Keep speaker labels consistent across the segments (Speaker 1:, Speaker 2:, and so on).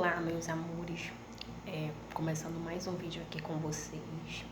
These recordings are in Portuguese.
Speaker 1: Olá, meus amores, começando mais um vídeo aqui com vocês.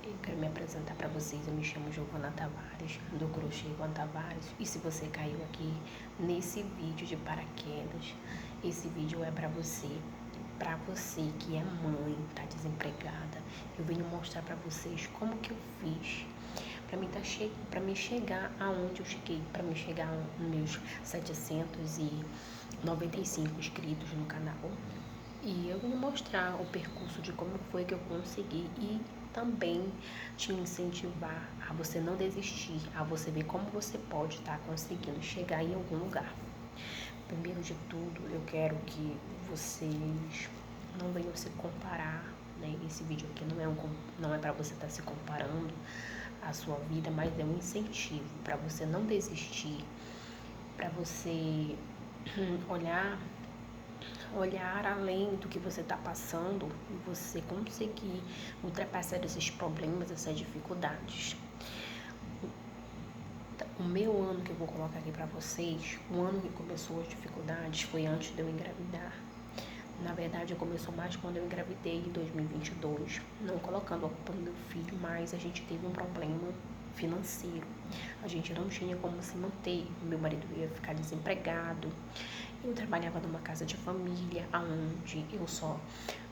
Speaker 1: Eu quero me apresentar para vocês. Eu me chamo Giovana Tavares, do Crochê Giovana Tavares. E se você caiu aqui nesse vídeo de paraquedas, esse vídeo é para você que é mãe, tá desempregada. Eu venho mostrar para vocês como que eu fiz para me chegar aonde eu cheguei, para me chegar nos meus 795 inscritos no canal. E eu vou mostrar o percurso de como foi que eu consegui e também te incentivar a você não desistir, a você ver como você pode estar conseguindo chegar em algum lugar. Primeiro de tudo, eu quero que vocês não venham se comparar, né? Esse vídeo aqui não é para você estar se comparando a sua vida, mas é um incentivo para você não desistir, para você olhar além do que você está passando e você conseguir ultrapassar esses problemas, essas dificuldades. O meu ano que eu vou colocar aqui para vocês, o ano que começou as dificuldades foi antes de eu engravidar. Na verdade, começou mais quando eu engravidei em 2022, não colocando a culpa no meu filho, mas a gente teve um problema financeiro. A gente não tinha como se manter, meu marido ia ficar desempregado. Eu trabalhava numa casa de família, onde eu só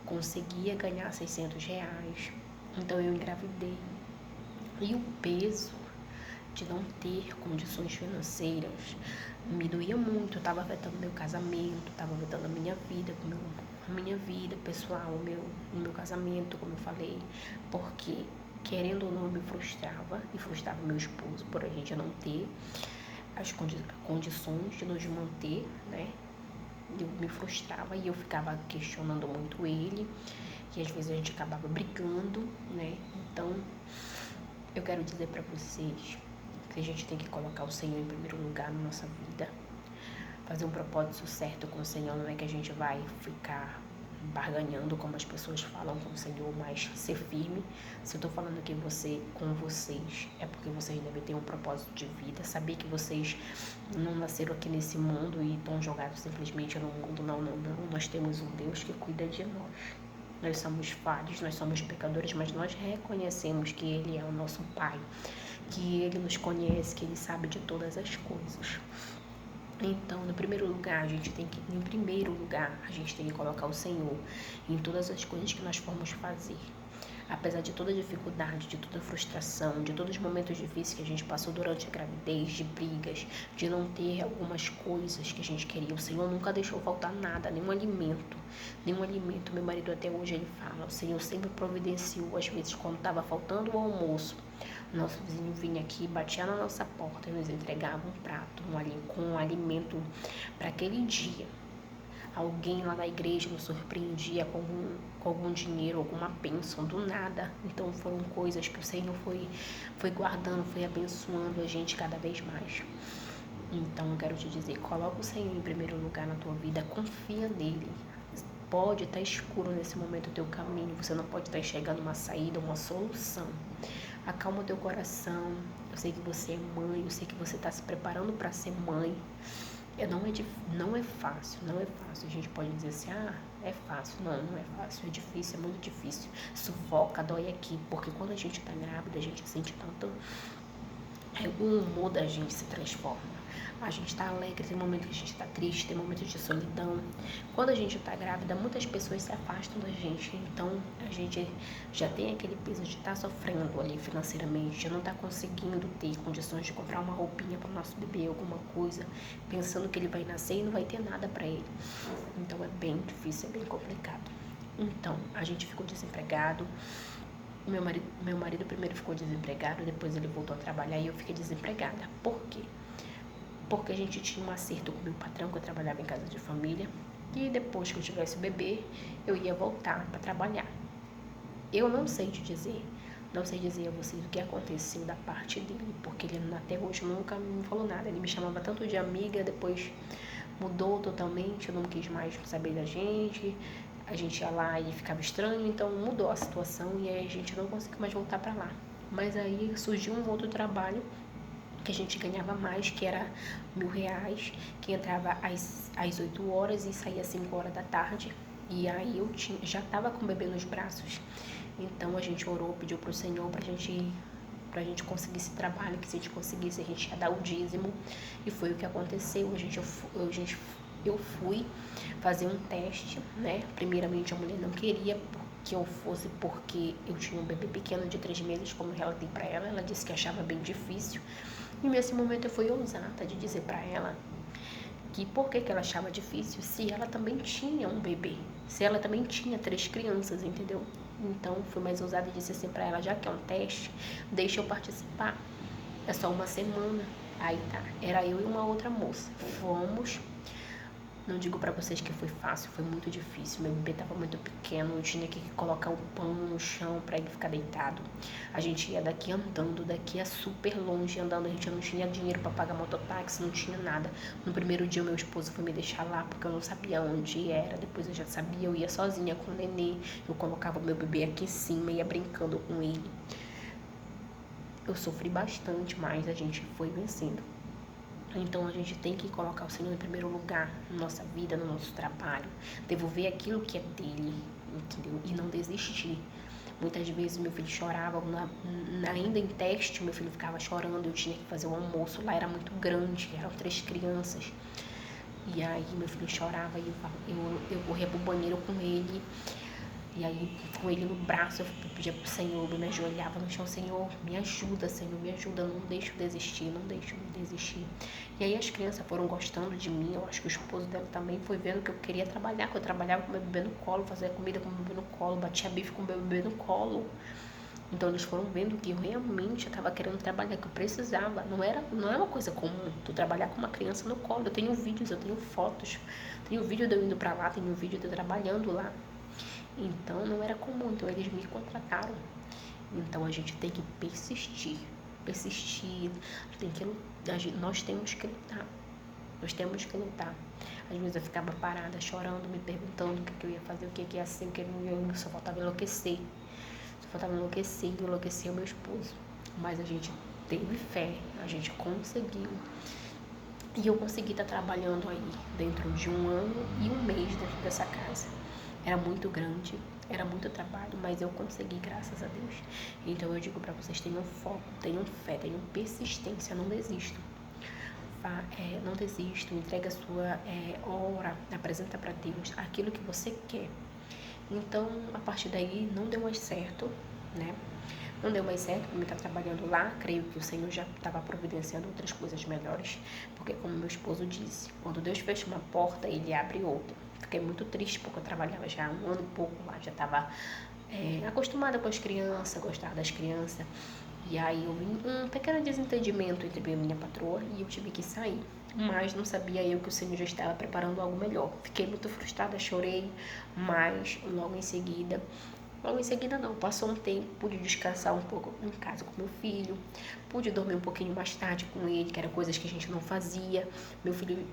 Speaker 1: conseguia ganhar R$ 600. Então eu engravidei. E o peso de não ter condições financeiras me doía muito, estava afetando meu casamento, estava afetando a minha vida, pessoal, o meu casamento, como eu falei, porque querendo ou não eu me frustrava e frustrava meu esposo por a gente não ter as condições de nos manter, né? Eu me frustrava e eu ficava questionando muito ele, e às vezes a gente acabava brigando, né? Então eu quero dizer para vocês que a gente tem que colocar o Senhor em primeiro lugar na nossa vida, fazer um propósito certo com o Senhor. Não é que a gente vai ficar barganhando, como as pessoas falam, com o Senhor, mas ser firme. Se eu tô falando aqui com vocês, é porque vocês devem ter um propósito de vida, saber que vocês não nasceram aqui nesse mundo e estão jogados simplesmente no mundo. Não. Nós temos um Deus que cuida de nós. Nós somos falhos, nós somos pecadores, mas nós reconhecemos que Ele é o nosso Pai, que Ele nos conhece, que Ele sabe de todas as coisas. Então, em primeiro lugar, a gente tem que colocar o Senhor em todas as coisas que nós formos fazer. Apesar de toda a dificuldade, de toda a frustração, de todos os momentos difíceis que a gente passou durante a gravidez, de brigas, de não ter algumas coisas que a gente queria, o Senhor nunca deixou faltar nada, nenhum alimento. Meu marido até hoje ele fala, o Senhor sempre providenciou, às vezes quando estava faltando o almoço, nosso vizinho vinha aqui, batia na nossa porta e nos entregava um prato com um alimento para aquele dia. Alguém lá na igreja nos surpreendia com algum dinheiro, alguma bênção do nada. Então foram coisas que o Senhor foi guardando, foi abençoando a gente cada vez mais. Então eu quero te dizer, coloca o Senhor em primeiro lugar na tua vida, confia nele. Pode estar escuro nesse momento o teu caminho, você não pode estar enxergando uma saída, uma solução. Acalma o teu coração. Eu sei que você é mãe, eu sei que você está se preparando para ser mãe. Não é fácil. A gente pode dizer assim, é fácil. Não é fácil, é difícil, é muito difícil. Sufoca, dói aqui, porque quando a gente está grávida, a gente sente tanto... O humor da gente se transforma. A gente está alegre, tem momentos que a gente está triste, tem momentos de solidão. Quando a gente está grávida, muitas pessoas se afastam da gente. Então, a gente já tem aquele peso de estar sofrendo ali financeiramente, de não estar conseguindo ter condições de comprar uma roupinha para o nosso bebê, alguma coisa, pensando que ele vai nascer e não vai ter nada para ele. Então, é bem difícil, é bem complicado. Então, a gente ficou desempregado. Meu marido primeiro ficou desempregado, depois ele voltou a trabalhar e eu fiquei desempregada. Por quê? Porque a gente tinha um acerto com o meu patrão, que eu trabalhava em casa de família, e depois que eu tivesse o bebê, eu ia voltar para trabalhar. Eu não sei dizer a vocês o que aconteceu da parte dele, porque ele até hoje nunca me falou nada. Ele me chamava tanto de amiga, depois mudou totalmente, eu não quis mais saber da gente. A gente ia lá e ficava estranho, então mudou a situação e aí a gente não conseguiu mais voltar para lá. Mas aí surgiu um outro trabalho que a gente ganhava mais, que era R$ 1.000, que entrava às 8 horas e saía às 5 horas da tarde. E aí eu já estava com o bebê nos braços. Então a gente orou, pediu pro Senhor pra gente conseguir esse trabalho, que se a gente conseguisse, a gente ia dar o dízimo. E foi o que aconteceu. Eu fui fazer um teste, né? Primeiramente a mulher não queria que eu fosse porque eu tinha um bebê pequeno de 3 meses, como eu relatei pra ela. Ela disse que achava bem difícil. E nesse momento eu fui ousada de dizer pra ela que por que ela achava difícil, se ela também tinha um bebê, se ela também tinha 3 crianças, entendeu? Então fui mais ousada e disse assim pra ela, já que é um teste, deixa eu participar, é só uma semana. Aí tá, era eu e uma outra moça, fomos. Não digo pra vocês que foi fácil, foi muito difícil. Meu bebê tava muito pequeno, eu tinha que colocar um pano no chão pra ele ficar deitado. A gente ia daqui andando, daqui a super longe andando, a gente não tinha dinheiro pra pagar mototáxi, não tinha nada. No primeiro dia, o meu esposo foi me deixar lá, porque eu não sabia onde era. Depois eu já sabia, eu ia sozinha com o nenê, eu colocava o meu bebê aqui em cima, ia brincando com ele. Eu sofri bastante, mas a gente foi vencendo. Então a gente tem que colocar o Senhor em primeiro lugar na nossa vida, no nosso trabalho, devolver aquilo que é dele, entendeu? E não desistir. Muitas vezes meu filho chorava, ainda em teste, meu filho ficava chorando, eu tinha que fazer o almoço, lá era muito grande, eram 3 crianças. E aí meu filho chorava e eu corria pro banheiro com ele. E aí, com ele no braço, eu pedia pro Senhor, eu me ajoelhava no chão, Senhor, me ajuda, não deixe eu desistir, não deixe eu desistir. E aí as crianças foram gostando de mim, eu acho que o esposo dela também foi vendo que eu queria trabalhar, que eu trabalhava com meu bebê no colo, fazia comida com meu bebê no colo, batia bife com meu bebê no colo. Então eles foram vendo que eu realmente estava querendo trabalhar, que eu precisava. Não é uma coisa comum tu trabalhar com uma criança no colo. Eu tenho vídeos, eu tenho fotos, tenho vídeo de eu indo pra lá, tenho vídeo de eu trabalhando lá. Então não era comum, então eles me contrataram. Então a gente tem que persistir, nós temos que lutar. Às vezes eu ficava parada, chorando, me perguntando o que eu ia fazer, o que ia ser, o que eu só faltava enlouquecer. E enlouquecer o meu esposo. Mas a gente teve fé, a gente conseguiu. E eu consegui estar trabalhando aí dentro de 1 ano e 1 mês dentro dessa casa. Era muito grande, era muito trabalho, mas eu consegui, graças a Deus. Então eu digo pra vocês, tenham foco, tenham fé, tenham persistência, não desistam. Não desistam, entrega a sua hora, apresenta pra Deus aquilo que você quer. Então, a partir daí, não deu mais certo, né? Não deu mais certo para mim estar trabalhando lá. Creio que o Senhor já estava providenciando outras coisas melhores. Porque, como meu esposo disse, quando Deus fecha uma porta, Ele abre outra. Fiquei muito triste porque eu trabalhava já há 1 ano e pouco lá. Já estava acostumada com as crianças, gostava das crianças. E aí eu vi um pequeno desentendimento entre eu e minha patroa e eu tive que sair. Mas não sabia eu que o Senhor já estava preparando algo melhor. Fiquei muito frustrada, chorei, mas logo em seguida não, passou um tempo, pude descansar um pouco em casa com meu filho, pude dormir um pouquinho mais tarde com ele, que eram coisas que a gente não fazia. Meu filho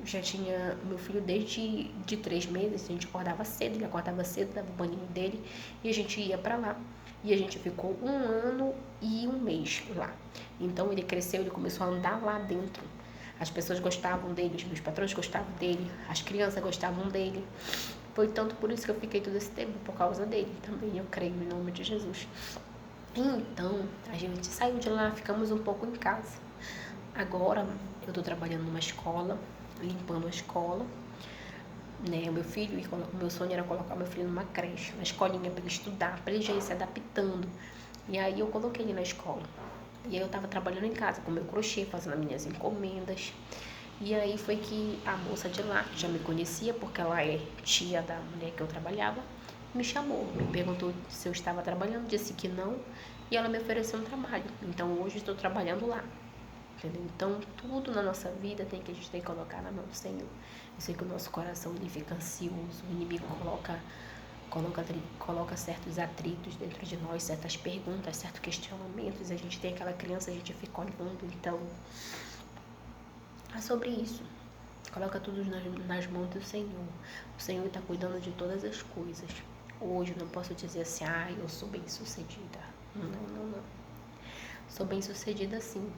Speaker 1: desde de 3 meses, a gente acordava cedo, ele acordava cedo, dava o banho dele e a gente ia pra lá. E a gente ficou 1 ano e 1 mês lá. Então ele cresceu, ele começou a andar lá dentro. As pessoas gostavam dele, os meus patrões gostavam dele, as crianças gostavam dele. Foi tanto por isso que eu fiquei todo esse tempo, por causa dele também, eu creio, em nome de Jesus. Então, a gente saiu de lá, ficamos um pouco em casa. Agora, eu tô trabalhando numa escola, limpando a escola, né? O meu sonho era colocar meu filho numa creche, na escolinha, para ele estudar, para ele já ir se adaptando. E aí eu coloquei ele na escola. E aí eu tava trabalhando em casa com meu crochê, fazendo as minhas encomendas. E aí foi que a moça de lá, que já me conhecia, porque ela é tia da mulher que eu trabalhava, me chamou, me perguntou se eu estava trabalhando, disse que não, e ela me ofereceu um trabalho. Então hoje estou trabalhando lá, entendeu? Então tudo na nossa vida a gente tem que colocar na mão do Senhor. Eu sei que o nosso coração ele fica ansioso, o inimigo coloca certos atritos dentro de nós, certas perguntas, certos questionamentos, a gente tem aquela criança, a gente fica olhando, então é sobre isso. Coloca tudo nas mãos do Senhor. O Senhor está cuidando de todas as coisas. Hoje eu não posso dizer assim, eu sou bem sucedida. Não. Sou bem sucedida sim.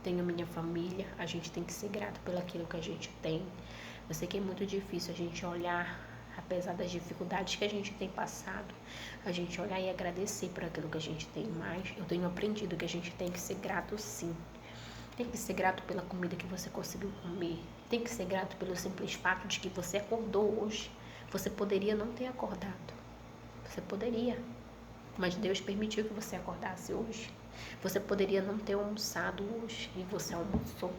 Speaker 1: tenho minha família, a gente tem que ser grato pelo aquilo que a gente tem. Eu sei que é muito difícil a gente olhar, apesar das dificuldades que a gente tem passado, a gente olhar e agradecer por aquilo que a gente tem, mas eu tenho aprendido que a gente tem que ser grato sim. Tem que ser grato pela comida que você conseguiu comer. Tem que ser grato pelo simples fato de que você acordou hoje. Você poderia não ter acordado. Você poderia. Mas Deus permitiu que você acordasse hoje. Você poderia não ter almoçado hoje e você almoçou.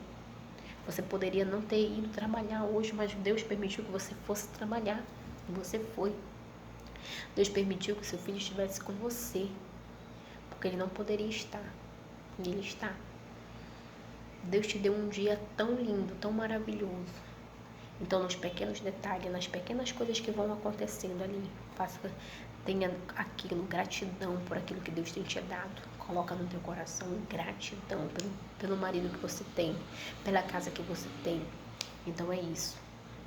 Speaker 1: Você poderia não ter ido trabalhar hoje, mas Deus permitiu que você fosse trabalhar e você foi. Deus permitiu que seu filho estivesse com você, porque ele não poderia estar e ele está. Deus te deu um dia tão lindo, tão maravilhoso. Então, nos pequenos detalhes, nas pequenas coisas que vão acontecendo ali, tenha aquilo, gratidão por aquilo que Deus tem te dado. Coloca no teu coração gratidão pelo marido que você tem, pela casa que você tem. Então é isso.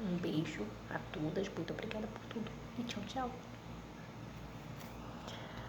Speaker 1: Um beijo a todas, muito obrigada por tudo e tchau, tchau.